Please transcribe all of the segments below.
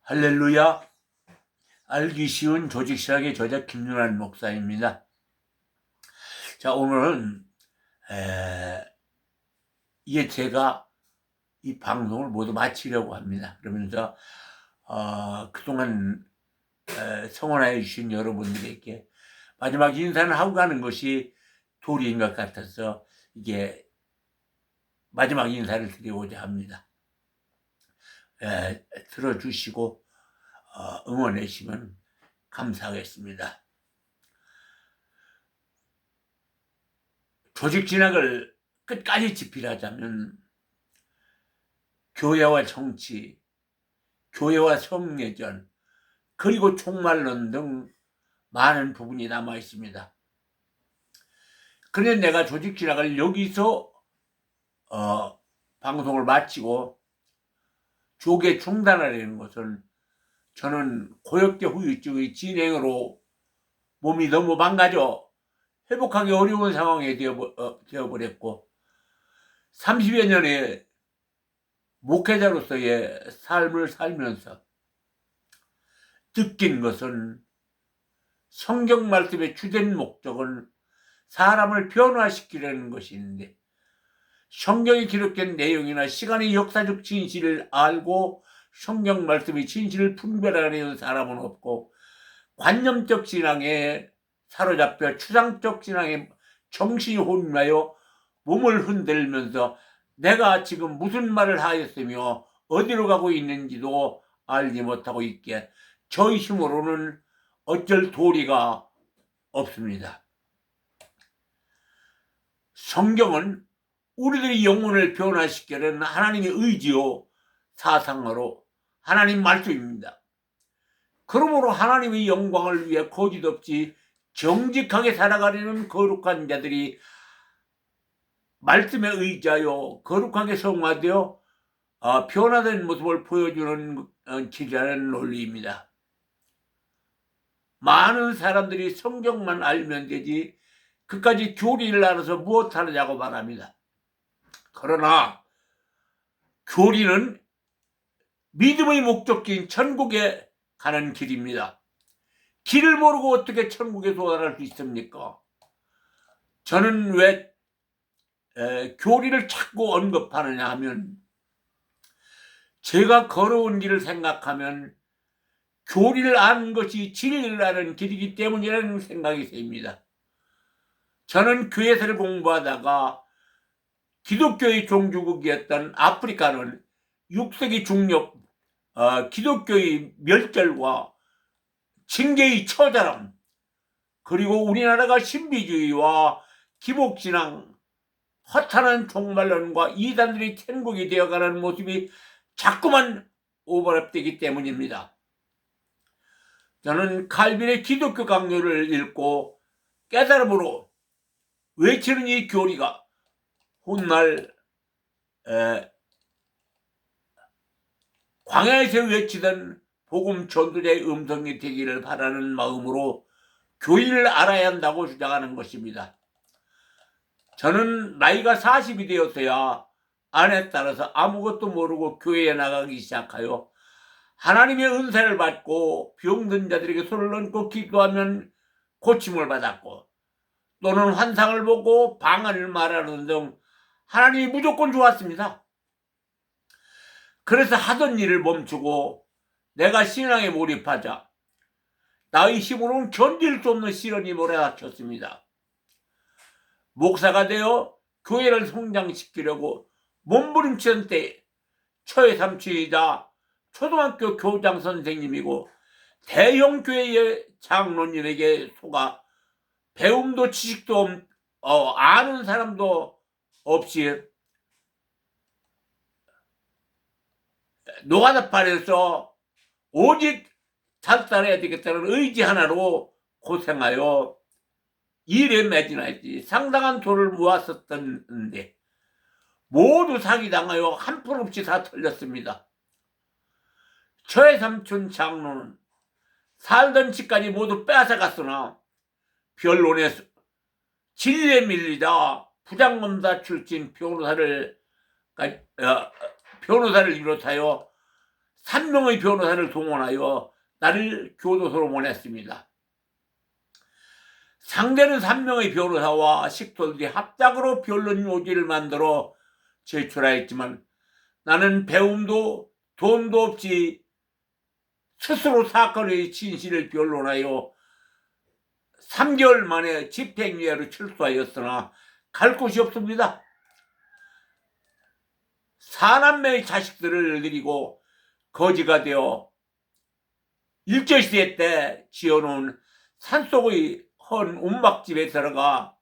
할렐루야. 알기 쉬운 조직신학의 저자 김윤환 목사입니다. 자, 오늘은 이게 제가 이 방송을 모두 마치려고 합니다. 그러면서 그동안 성원해 주신 여러분들에게 마지막 인사를 하고 가는 것이 도리인 것 같아서 이게 마지막 인사를 드리고자 합니다. 들어주시고 응원해 주시면 감사하겠습니다. 조직진학을 끝까지 집필하자면 교회와 정치, 교회와 성례전, 그리고 종말론 등 많은 부분이 남아 있습니다. 그런데 내가 조직진학을 여기서 방송을 마치고 조계 중단하려는 것은 저는 고역대 후유증의 진행으로 몸이 너무 망가져 회복하기 어려운 상황에 되어버렸고 30여 년의 목회자로서의 삶을 살면서 느낀 것은 성경 말씀의 주된 목적은 사람을 변화시키려는 것이 있는데 성경에 기록된 내용이나 시간의 역사적 진실을 알고 성경 말씀의 진실을 분별하려는 사람은 없고 관념적 신앙에 사로잡혀 추상적 신앙에 정신이 혼미하여 몸을 흔들면서 내가 지금 무슨 말을 하였으며 어디로 가고 있는지도 알지 못하고 있기에 저희 힘으로는 어쩔 도리가 없습니다. 성경은 우리들의 영혼을 변화시키는 하나님의 의지요 사상으로 하나님 말씀입니다. 그러므로 하나님의 영광을 위해 거짓없이 정직하게 살아가려는 거룩한 자들이 말씀에 의지하여 거룩하게 성화되어 변화된 모습을 보여주는 길이라는 논리입니다. 많은 사람들이 성경만 알면 되지 그까지 교리를 알아서 무엇하느냐고 말합니다. 그러나 교리는 믿음의 목적지인 천국에 가는 길입니다. 길을 모르고 어떻게 천국에 도달할 수 있습니까? 저는 왜 교리를 자꾸 언급하느냐 하면 제가 걸어온 길을 생각하면 교리를 아는 것이 진리를 아는 길이기 때문이라는 생각이 듭니다. 저는 교회에서 공부하다가 기독교의 종주국이었던 아프리카는 6세기 중엽 기독교의 멸절과 징계의 처절함 그리고 우리나라가 신비주의와 기복신앙 허탄한 종말론과 이단들이 천국이 되어가는 모습이 자꾸만 오버랩되기 때문입니다. 저는 칼빈의 기독교 강요를 읽고 깨달음으로 외치는 이 교리가 훗날 광야에서 외치던 복음 전도자의 음성이 되기를 바라는 마음으로 교리를 알아야 한다고 주장하는 것입니다. 저는 나이가 40이 되었어야 아내에 따라서 아무것도 모르고 교회에 나가기 시작하여 하나님의 은사를 받고 병든 자들에게 손을 얹고 기도하면 고침을 받았고 또는 환상을 보고 방언을 말하는 등 하나님이 무조건 좋았습니다. 그래서 하던 일을 멈추고 내가 신앙에 몰입하자 나의 힘으로는 견딜 수 없는 시련이 몰아닥쳤습니다. 목사가 되어 교회를 성장시키려고 몸부림치던 때 처의3취이자 초등학교 교장 선생님이고 대형 교회의 장로님에게 속아 배움도 지식도 아는 사람도 없이 노가다판에서 오직 잘 살아야 되겠다는 의지 하나로 고생하여 일에 매진하였지 상당한 돈을 모았었던데 모두 사기당하여 한 푼 없이 다 털렸습니다. 저의 삼촌 장로는 살던 집까지 모두 빼앗아갔으나 변론에서 진리에 밀리자 부장검사 출신 변호사를 비롯하여 3명의 변호사를 동원하여 나를 교도소로 보냈습니다. 상대는 3명의 변호사와 식도들이 합작으로 변론 요지를 만들어 제출하였지만 나는 배움도 돈도 없이 스스로 사건의 진실을 변론하여 3개월 만에 집행유예로 출소하였으나 갈 곳이 없습니다. 4남매의 자식들을 데리고 거지가 되어 일제시대 때 지어놓은 산속의 헌 움막집에 들어가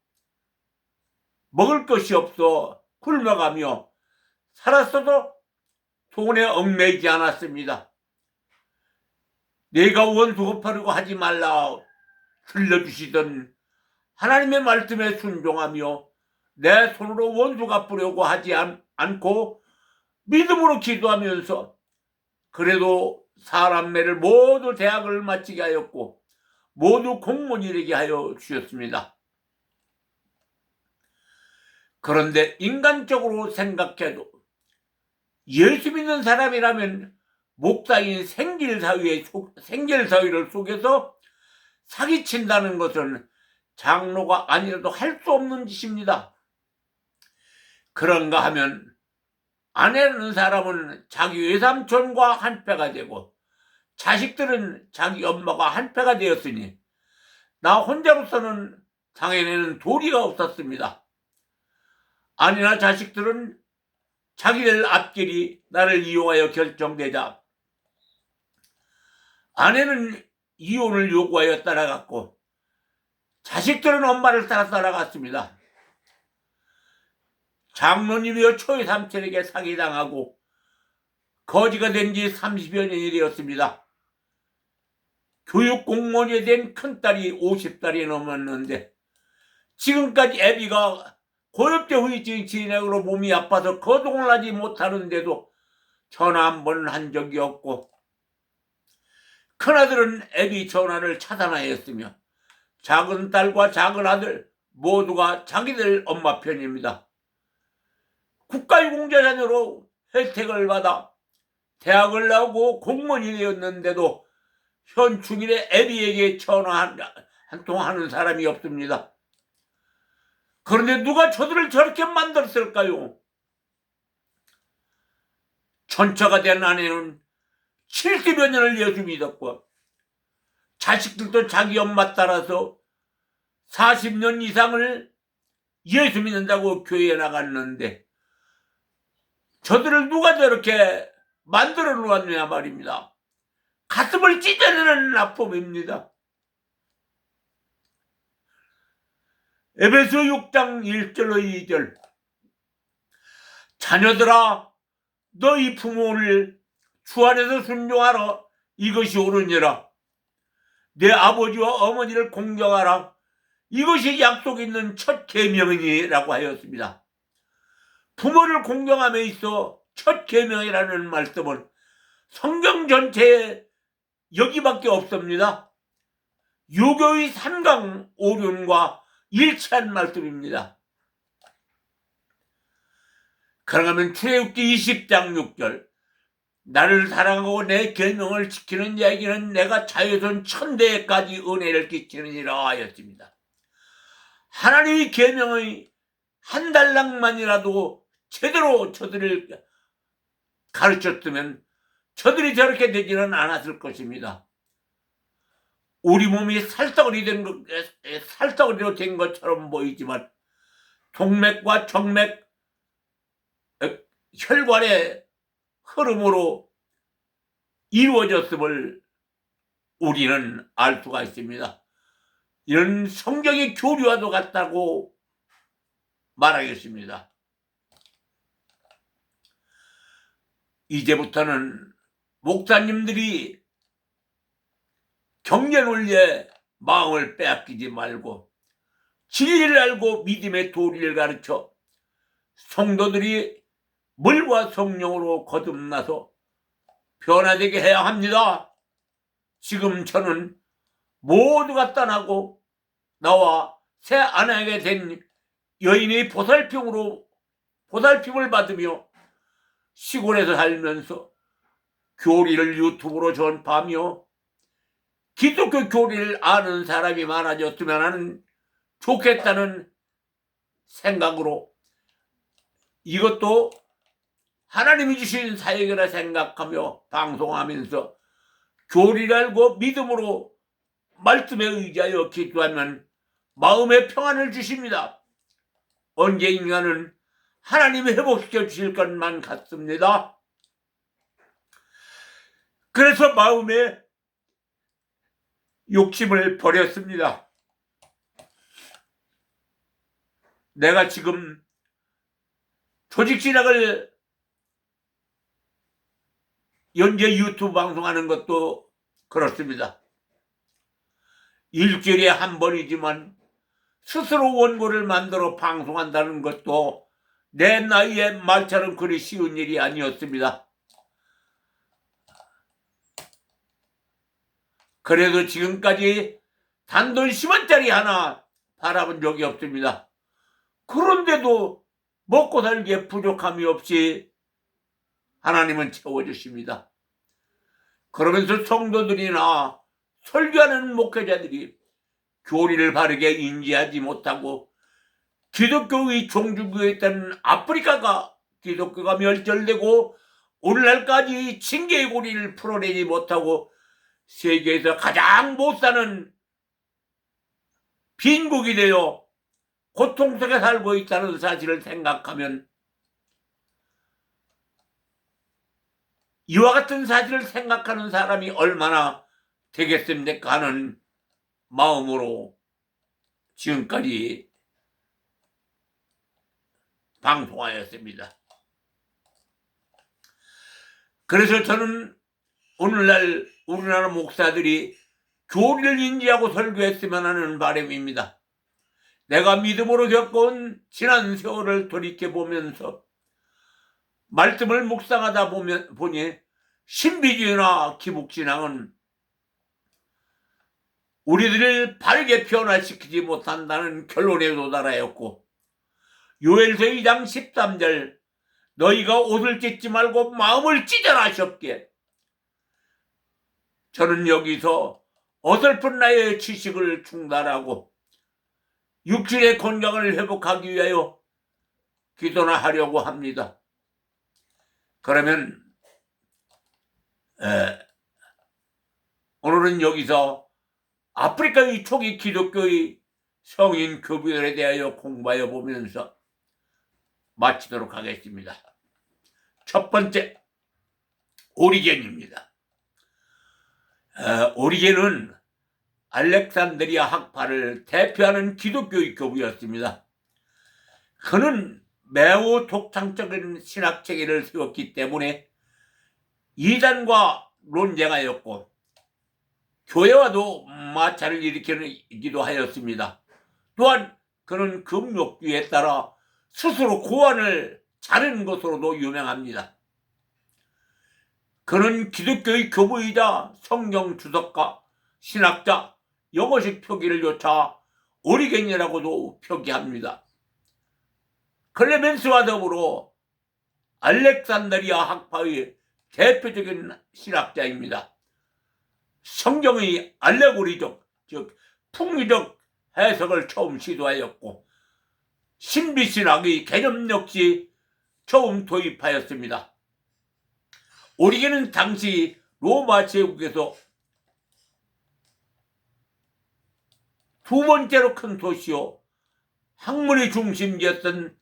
먹을 것이 없어 굶어가며 살았어도 돈에 얽매이지 않았습니다. 내가 원수 갚으려고 하지 말라 들려주시던 하나님의 말씀에 순종하며 내 손으로 원수 갚으려고 하지 않고 믿음으로 기도하면서 그래도 사람매를 모두 대학을 마치게 하였고 모두 공무원이 되게 하여 주셨습니다. 그런데 인간적으로 생각해도 예수 믿는 사람이라면 목사인 생길사위를 속여서 사기친다는 것은 장로가 아니라도 할 수 없는 짓입니다. 그런가 하면 아내라는 사람은 자기 외삼촌과 한패가 되고 자식들은 자기 엄마가 한패가 되었으니 나 혼자로서는 당연에는 도리가 없었습니다. 아내나 자식들은 자기들 앞길이 나를 이용하여 결정되자 아내는 이혼을 요구하여 따라갔고 자식들은 엄마를 따라 따라갔습니다. 장로님이여 초이삼촌에게 사기당하고 거지가 된 지 30여 년이 되었습니다. 교육공무원이 된 큰딸이 50살이 넘었는데 지금까지 애비가 고엽제 후유증 진행으로 몸이 아파서 거동을 하지 못하는데도 전화 한 번 한 적이 없고 큰아들은 애비 전화를 차단하였으며 작은 딸과 작은 아들 모두가 자기들 엄마 편입니다. 국가유공자산으로 혜택을 받아 대학을 나오고 공무원이 되었는데도 현충일에 애비에게 전화 한 통 하는 사람이 없습니다. 그런데 누가 저들을 저렇게 만들었을까요? 천처가 된 아내는 70여 년을 예수 믿었고 자식들도 자기 엄마 따라서 40년 이상을 예수 믿는다고 교회에 나갔는데 저들을 누가 저렇게 만들어 놓았느냐 말입니다. 가슴을 찢어내는 아픔입니다. 에베소 6장 1절로 2절 자녀들아 너희 부모를 주 안에서 순종하라 이것이 옳으니라. 내 아버지와 어머니를 공경하라 이것이 약속 있는 첫 계명이니라고 하였습니다. 부모를 공경함에 있어 첫 계명이라는 말씀은 성경 전체에 여기밖에 없습니다. 유교의 삼강 오륜과 일치한 말씀입니다. 그러면 출애굽기 20장 6절 나를 사랑하고 내 계명을 지키는 자에게는 내가 자유손 1000대까지 은혜를 끼치느니라 하였습니다. 하나님의 계명의 한 달락만이라도 제대로 저들을 가르쳤으면 저들이 저렇게 되지는 않았을 것입니다. 우리 몸이 살덩어리로 된 것처럼 보이지만 동맥과 정맥, 혈관의 흐름으로 이루어졌음을 우리는 알 수가 있습니다. 이런 성경의 교리와도 같다고 말하겠습니다. 이제부터는 목사님들이 경제 논리에 마음을 빼앗기지 말고 진리를 알고 믿음의 도리를 가르쳐 성도들이 물과 성령으로 거듭나서 변화되게 해야 합니다. 지금 저는 모두가 떠나고 나와 새 아내에게 된 여인의 보살핌을 받으며 시골에서 살면서 교리를 유튜브로 전파하며 기독교 교리를 아는 사람이 많아졌으면 하는 좋겠다는 생각으로 이것도 하나님이 주신 사역이라 생각하며 방송하면서 교리를 알고 믿음으로 말씀에 의지하여 기도하면 마음의 평안을 주십니다. 언젠가는 하나님이 회복시켜 주실 것만 같습니다. 그래서 마음에 욕심을 버렸습니다. 내가 지금 조직 진학을 연재 유튜브 방송하는 것도 그렇습니다. 일주일에 한 번이지만 스스로 원고를 만들어 방송한다는 것도 내 나이에 말처럼 그리 쉬운 일이 아니었습니다. 그래도 지금까지 단돈 10원짜리 하나 바라본 적이 없습니다. 그런데도 먹고 살기에 부족함이 없이 하나님은 채워주십니다. 그러면서 성도들이나 설교하는 목회자들이 교리를 바르게 인지하지 못하고 기독교의 종주국이었던 아프리카가 기독교가 멸절되고 오늘날까지 징계의 고리를 풀어내지 못하고 세계에서 가장 못 사는 빈국이 되어 고통 속에 살고 있다는 사실을 생각하면 이와 같은 사실을 생각하는 사람이 얼마나 되겠습니까 하는 마음으로 지금까지 방송하였습니다. 그래서 저는 오늘날 우리나라 목사들이 교리를 인지하고 설교했으면 하는 바람입니다. 내가 믿음으로 겪어온 지난 세월을 돌이켜보면서 말씀을 묵상하다 보니 신비주의나 기복신앙은 우리들을 바르게 변화시키지 못한다는 결론에 도달하였고 요엘서 2장 13절 너희가 옷을 찢지 말고 마음을 찢어라 하셨기에 저는 여기서 어설픈 나의 지식을 중단하고 육신의 건강을 회복하기 위하여 기도나 하려고 합니다. 그러면 오늘은 여기서 아프리카의 초기 기독교의 성인 교부열에 대하여 공부하여 보면서 마치도록 하겠습니다. 첫 번째, 오리겐입니다. 오리겐은 알렉산드리아 학파를 대표하는 기독교의 교부였습니다. 그는 매우 독창적인 신학 체계를 세웠기 때문에 이단과 논쟁하였고 교회와도 마찰을 일으키기도 하였습니다. 또한 그는 금욕주의에 따라 스스로 고안을 자른 것으로도 유명합니다. 그는 기독교의 교부이자 성경 주석가, 신학자, 영어식 표기를 조차 오리겐이라고도 표기합니다. 클레멘스와 더불어 알렉산드리아 학파의 대표적인 신학자입니다. 성경의 알레고리적, 즉 풍미적 해석을 처음 시도하였고 신비신학의 개념 역시 처음 도입하였습니다. 오리겐은 당시 로마 제국에서 두 번째로 큰 도시요 학문의 중심지였던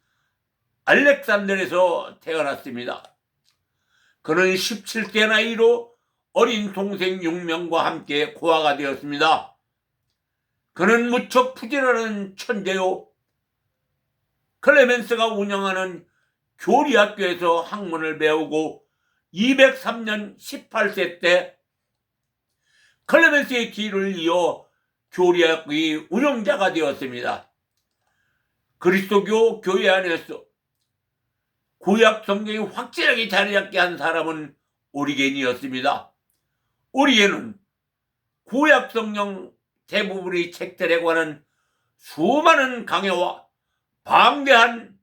알렉산드리아에서 태어났습니다. 그는 17세 나이로 어린 동생 6명과 함께 고아가 되었습니다. 그는 무척 부지런한 천재요. 클레멘스가 운영하는 교리학교에서 학문을 배우고 203년 18세 때 클레멘스의 길을 이어 교리학의 운영자가 되었습니다. 그리스도교 교회 안에서 구약 성경이 확실하게 자리 잡게 한 사람은 오리겐이었습니다. 오리겐은 구약 성경 대부분의 책들에 관한 수많은 강해와 방대한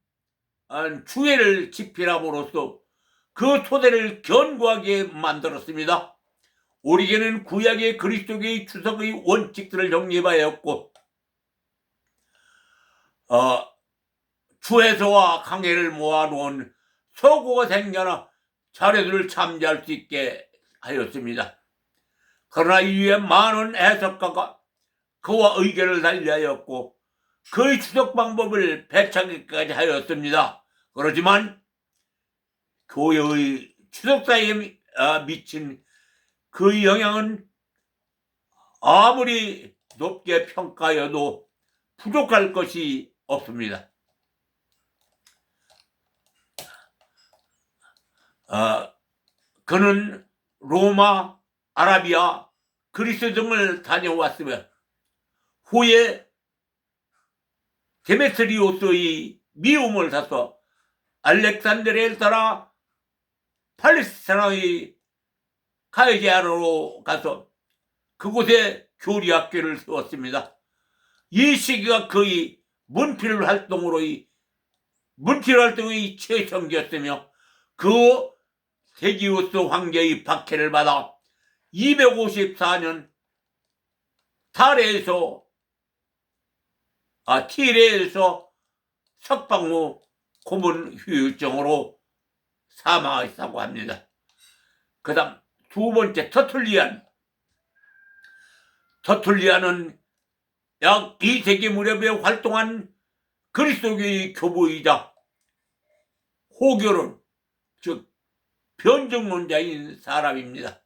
주해를 집필함으로써 그 토대를 견고하게 만들었습니다. 오리겐은 구약의 그리스도교의 주석의 원칙들을 정립하였고 주에서와 강해를 모아놓은 서구가 생겨나 자료들을 참조할 수 있게 하였습니다. 그러나 이후에 많은 해석가가 그와 의견을 달리하였고 그의 추적 방법을 배척하기까지 하였습니다. 그렇지만 교회의 추적사에 미친 그 영향은 아무리 높게 평가해도 부족할 것이 없습니다. 그는 로마, 아라비아, 그리스 등을 다녀왔으며 후에 데메트리오스의 미움을 사서 알렉산드리아를 따라 팔레스타인의 카이자르로 가서 그곳에 교리학교를 세웠습니다. 이 시기가 그의 문필 활동의 최성기였으며 그 세기우스 황제의 박해를 받아 254년 티레에서 석방 후 고문 후유증으로 사망했다고 합니다. 그 다음 두 번째 터툴리안은 약 2세기 무렵에 활동한 그리스도교의 교부이자 호교론, 즉 변증론자인 사람입니다.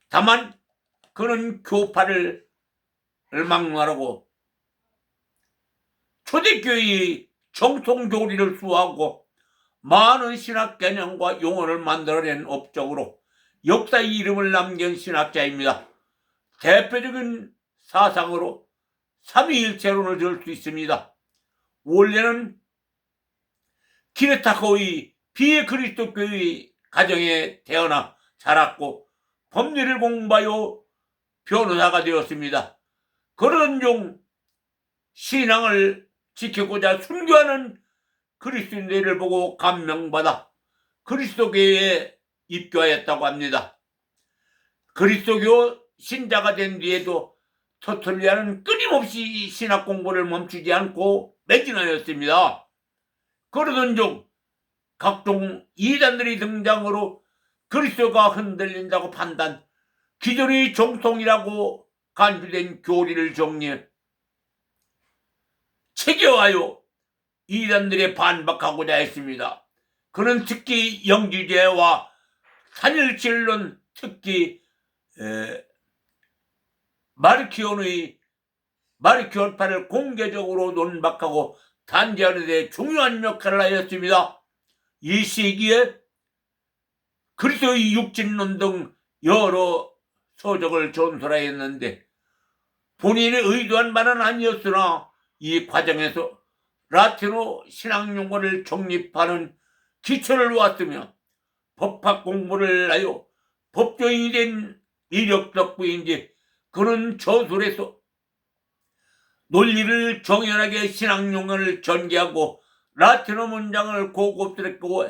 다만 그는 교파를 막론하고 초대교회의 정통교리를 수호하고 많은 신학 개념과 용어를 만들어낸 업적으로 역사의 이름을 남긴 신학자입니다. 대표적인 사상으로 삼위일체론을 들 수 있습니다. 원래는 키르타코의 비그리스도교의 가정에 태어나 자랐고 법리를 공부하여 변호사가 되었습니다. 그러던 중 신앙을 지키고자 순교하는 그리스도인들을 보고 감명받아 그리스도교에 입교하였다고 합니다. 그리스도교 신자가 된 뒤에도 터툴리안은 끊임없이 신학 공부를 멈추지 않고 매진하였습니다. 그러던 중 각종 이단들이 등장으로 그리스도가 흔들린다고 판단, 기존의 정통이라고 간주된 교리를 정리해 체계화하여 이단들에 반박하고자 했습니다. 그는 특히 영지주의와 삼일체론, 특히 마르키온파를 공개적으로 논박하고 단죄하는 데 중요한 역할을 하였습니다. 이 시기에 그리스도의 육신론 등 여러 서적을 전설하였는데 본인이 의도한 바는 아니었으나 이 과정에서 라틴어 신학 용어를 정립하는 기초를 놓았으며 법학 공부를 하여 법조인이 된 이력 덕분인지 그는 저술에서 논리를 정연하게 신학 용어를 전개하고 라틴어 문장을 고급스럽고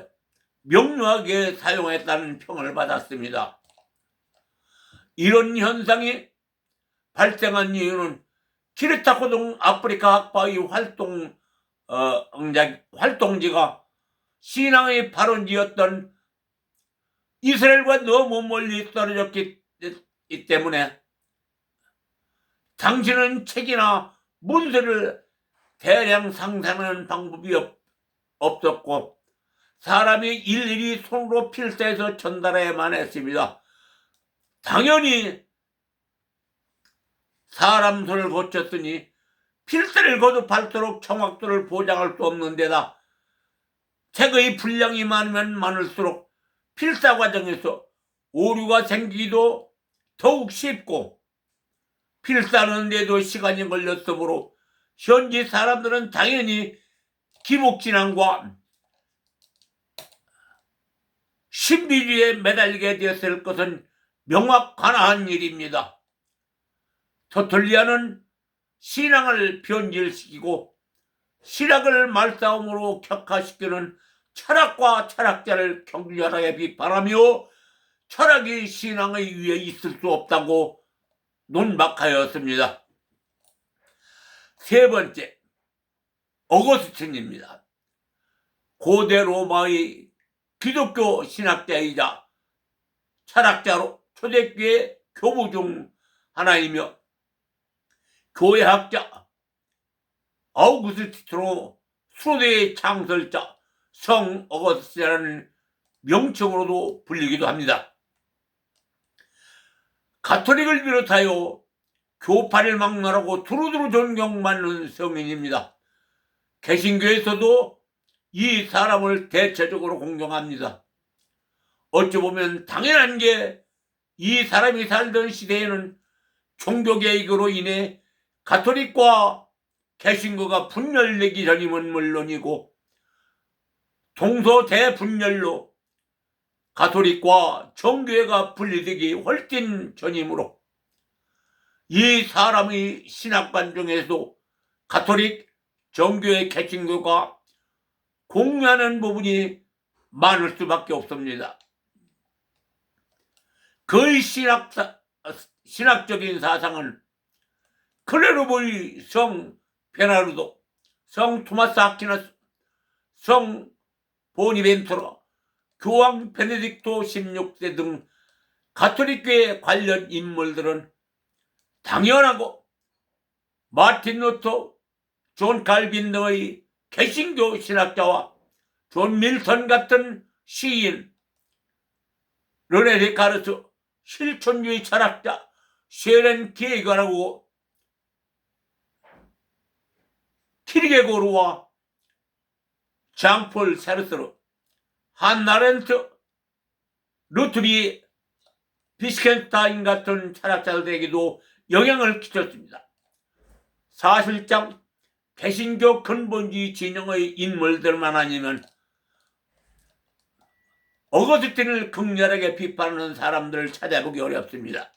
명료하게 사용했다는 평을 받았습니다. 이런 현상이 발생한 이유는 키르타코 등 아프리카 학파의 활동지가 신앙의 발원지였던 이스라엘과 너무 멀리 떨어졌기 때문에 당신은 책이나 문서를 대량 상상하는 방법이 없었고 사람이 일일이 손으로 필사해서 전달해야만 했습니다. 당연히 사람 손을 거쳤으니 필사를 거듭할수록 정확도를 보장할 수 없는 데다 책의 분량이 많으면 많을수록 필사 과정에서 오류가 생기기도 더욱 쉽고 필사하는 데도 시간이 걸렸으므로 현지 사람들은 당연히 기복진앙과 신비주의에 매달리게 되었을 것은 명확한 일입니다. 터툴리안은 신앙을 변질시키고 신학을 말싸움으로 격화시키는 철학과 철학자를 격렬하게 비판하며 철학이 신앙의 위에 있을 수 없다고 논박하였습니다. 세 번째, 어거스틴입니다. 고대 로마의 기독교 신학자이자 철학자로 초대교회 교부 중 하나이며 교회학자 아우구스티노 수로대의 창설자 성 어거스틴이라는 명칭으로도 불리기도 합니다. 가톨릭을 비롯하여 교파를 막론하고 두루두루 존경받는 성인입니다. 개신교에서도 이 사람을 대체적으로 공경합니다. 어찌 보면 당연한 게 이 사람이 살던 시대에는 종교개혁으로 인해 가톨릭과 개신교가 분열되기 전이면 물론이고 동서대분열로 가톨릭과 정교회가 분리되기 훨씬 전이므로 이 사람의 신학관 중에서도 가톨릭, 정교회, 개신교가 공유하는 부분이 많을 수밖에 없습니다. 그의 신학적인 사상은 클레르보의 성 베나르도, 성 토마스 아퀴나스, 성 보니벤토라, 교황 베네딕토 16세 등 가톨릭교회 관련 인물들은 당연하고 마틴 루터, 존 칼빈 등의 개신교 신학자와 존 밀턴 같은 시인, 르네 데카르트, 실존주의 철학자 쉐렌 키에가라고 키르게고르와 장폴 사르스르, 한나 아렌트, 루트비 비스켄타인 같은 철학자들에게도 영향을 끼쳤습니다. 사실상 개신교 근본주의 진영의 인물들만 아니면 어거스틴을 극렬하게 비판하는 사람들을 찾아보기 어렵습니다.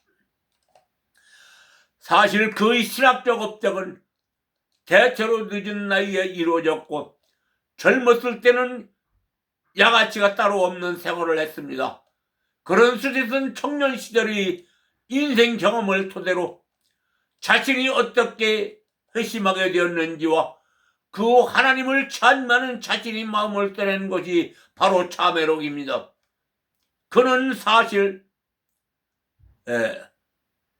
사실 그의 신학적 업적은 대체로 늦은 나이에 이루어졌고 젊었을 때는 양아치가 따로 없는 생활을 했습니다. 그런 수짓은 청년 시절의 인생 경험을 토대로 자신이 어떻게 회심하게 되었는지와 그 하나님을 찬미하는 자신의 마음을 떠낸 것이 바로 참회록입니다. 그는 사실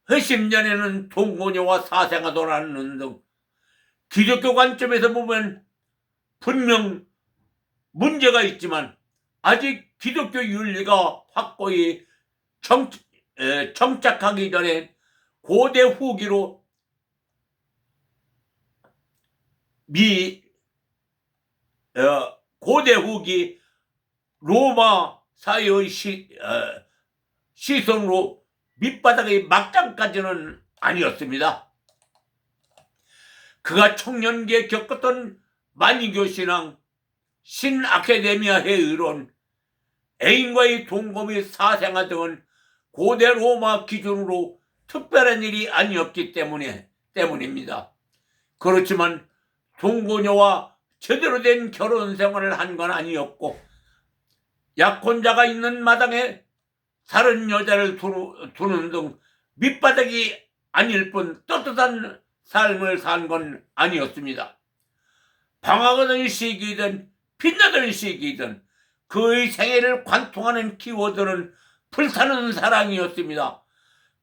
회심 전에는 동고녀와 사생아 돌아가는 등 기독교 관점에서 보면 분명 문제가 있지만 아직 기독교 윤리가 확고히 정착하기 전에 고대 후기로 고대 후기 로마 사회의 시선으로 밑바닥의 막장까지는 아니었습니다. 그가 청년기에 겪었던 만이교 신앙, 신아카데미아의 의론, 애인과의 동거 및 사생아 등은 고대 로마 기준으로 특별한 일이 아니었기 때문입니다. 그렇지만 동거녀와 제대로 된 결혼 생활을 한 건 아니었고 약혼자가 있는 마당에 다른 여자를 두는 등 밑바닥이 아닐 뿐 떳떳한 삶을 산 건 아니었습니다. 방황하던 시기든 빛나던 시기든 그의 생애를 관통하는 키워드는 불타는 사랑이었습니다.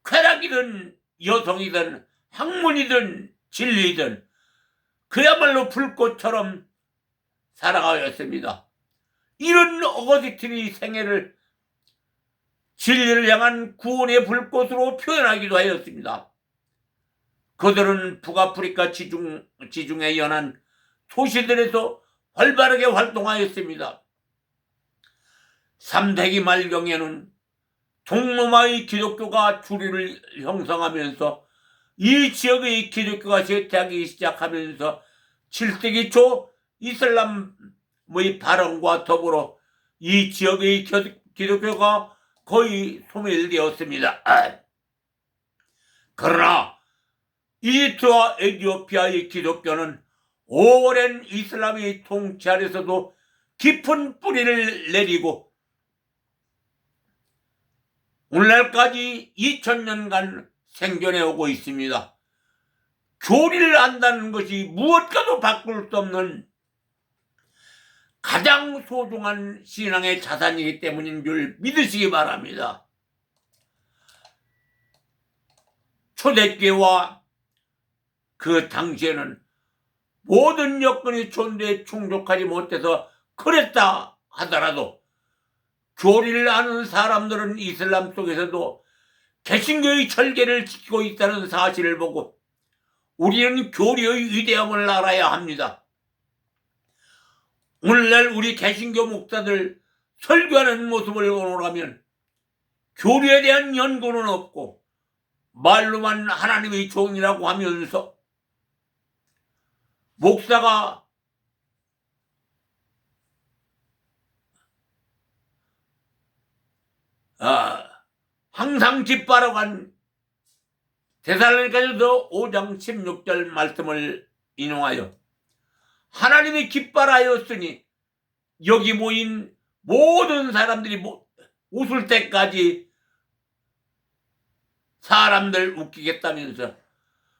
쾌락이든 여성이든 학문이든 진리든 그야말로 불꽃처럼 살아가였습니다. 이런 어거스틴의 생애를 진리를 향한 구원의 불꽃으로 표현하기도 하였습니다. 그들은 북아프리카 지중해 연안 도시들에서 활발하게 활동하였습니다. 3세기 말경에는 동로마의 기독교가 주류를 형성하면서 이 지역의 기독교가 쇠퇴하기 시작하면서 7세기 초 이슬람의 발흥과 더불어 이 지역의 기독교가 거의 소멸되었습니다. 그러나 이집트와 에티오피아의 기독교는 오랜 이슬람의 통치 아래서도 깊은 뿌리를 내리고 오늘날까지 2000년간 생존해 오고 있습니다. 교리를 안다는 것이 무엇과도 바꿀 수 없는 가장 소중한 신앙의 자산이기 때문인 줄 믿으시기 바랍니다. 초대교회와 그 당시에는 모든 여건이 존재에 충족하지 못해서 그랬다 하더라도 교리를 아는 사람들은 이슬람 속에서도 개신교의 절개를 지키고 있다는 사실을 보고 우리는 교리의 위대함을 알아야 합니다. 오늘날 우리 개신교 목사들 설교하는 모습을 보노라면 교리에 대한 연구는 없고 말로만 하나님의 종이라고 하면서 목사가 항상 뒷바라간 데살로니가전서 5장 16절 말씀을 인용하여 하나님이 기뻐하였으니 여기 모인 모든 사람들이 웃을 때까지 사람들 웃기겠다면서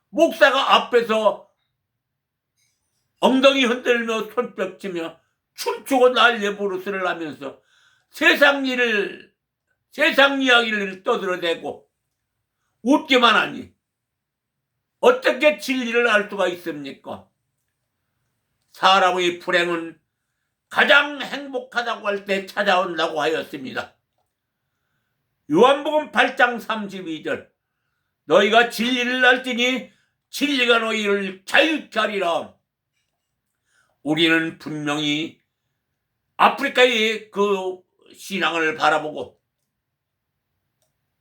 목사가 앞에서 엉덩이 흔들며 손뼉 치며 춤추고 난리 부르스를 하면서 세상 이야기를 떠들어대고 웃기만 하니 어떻게 진리를 알 수가 있습니까? 사람의 불행은 가장 행복하다고 할 때 찾아온다고 하였습니다. 요한복음 8장 32절 너희가 진리를 알지니 진리가 너희를 자유케 하리라. 우리는 분명히 아프리카의 그 신앙을 바라보고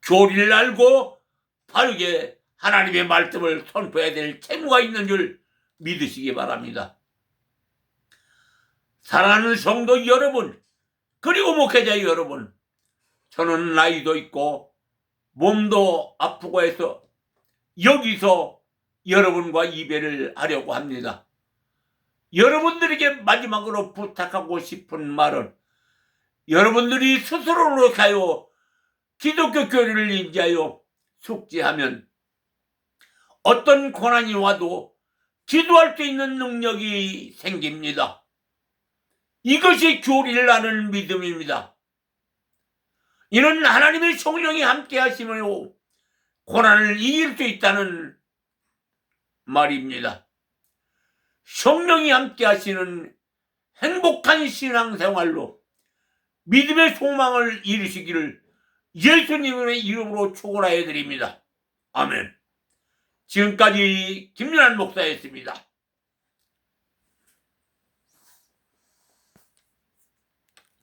교리를 알고 바르게 하나님의 말씀을 선포해야 될 책무가 있는 줄 믿으시기 바랍니다. 사랑하는 성도 여러분, 그리고 목회자 여러분, 저는 나이도 있고 몸도 아프고 해서 여기서 여러분과 이별을 하려고 합니다. 여러분들에게 마지막으로 부탁하고 싶은 말은 여러분들이 스스로 노력하여 기독교 교리를 인지하여 숙지하면 어떤 고난이 와도 기도할 수 있는 능력이 생깁니다. 이것이 교리를 아는 믿음입니다. 이는 하나님의 성령이 함께 하시며 고난을 이길 수 있다는 말입니다. 성령이 함께 하시는 행복한 신앙생활로 믿음의 소망을 이루시기를 예수님의 이름으로 축원하여 드립니다. 아멘. 지금까지 김연한 목사였습니다.